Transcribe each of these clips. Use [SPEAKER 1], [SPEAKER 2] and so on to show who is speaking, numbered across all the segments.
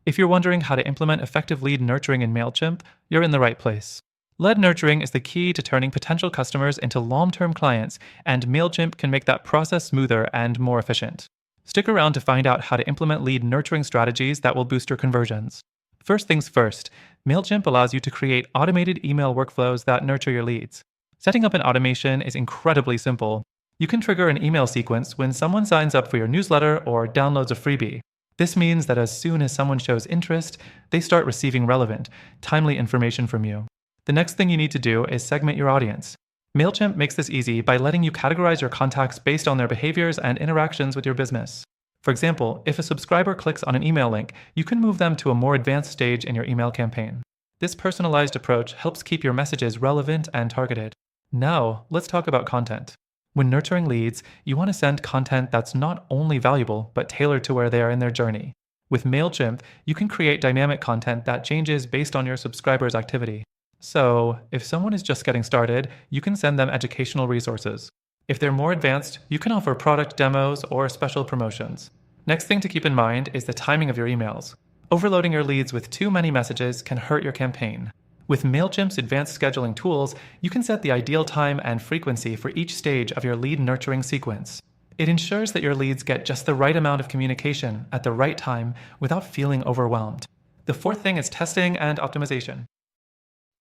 [SPEAKER 1] If you're wondering how to implement effective lead nurturing in Mailchimp, you're in the right place. Lead nurturing is the key to turning potential customers into long-term clients, and Mailchimp can make that process smoother and more efficient. Stick around to find out how to implement lead nurturing strategies that will boost your conversions. First things first, Mailchimp allows you to create automated email workflows that nurture your leads. Setting up an automation is incredibly simple. You can trigger an email sequence when someone signs up for your newsletter or downloads a freebie. This means that as soon as someone shows interest, they start receiving relevant, timely information from you. The next thing you need to do is segment your audience. Mailchimp makes this easy by letting you categorize your contacts based on their behaviors and interactions with your business. For example, if a subscriber clicks on an email link, you can move them to a more advanced stage in your email campaign. This personalized approach helps keep your messages relevant and targeted. Now, let's talk about content. When nurturing leads, you want to send content that's not only valuable, but tailored to where they are in their journey. With Mailchimp, you can create dynamic content that changes based on your subscribers' activity. So, if someone is just getting started, you can send them educational resources. If they're more advanced, you can offer product demos or special promotions. Next thing to keep in mind is the timing of your emails. Overloading your leads with too many messages can hurt your campaign. With Mailchimp's advanced scheduling tools, you can set the ideal time and frequency for each stage of your lead nurturing sequence. It ensures that your leads get just the right amount of communication at the right time without feeling overwhelmed. The fourth thing is testing and optimization.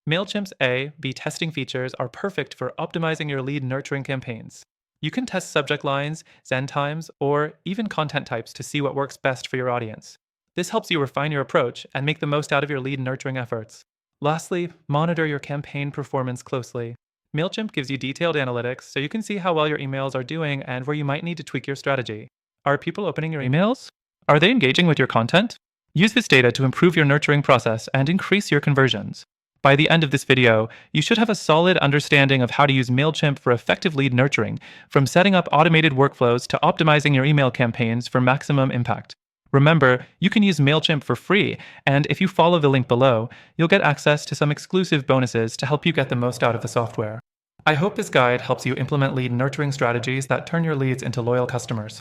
[SPEAKER 1] Mailchimp's A/B testing features are perfect for optimizing your lead nurturing campaigns. You can test subject lines, send times, or even content types to see what works best for your audience. This helps you refine your approach and make the most out of your lead nurturing efforts. Lastly, monitor your campaign performance closely. Mailchimp gives you detailed analytics so you can see how well your emails are doing and where you might need to tweak your strategy. Are people opening your emails? Are they engaging with your content? Use this data to improve your nurturing process and increase your conversions. By the end of this video, you should have a solid understanding of how to use Mailchimp for effective lead nurturing, from setting up automated workflows to optimizing your email campaigns for maximum impact. Remember, you can use Mailchimp for free, and if you follow the link below, you'll get access to some exclusive bonuses to help you get the most out of the software. I hope this guide helps you implement lead nurturing strategies that turn your leads into loyal customers.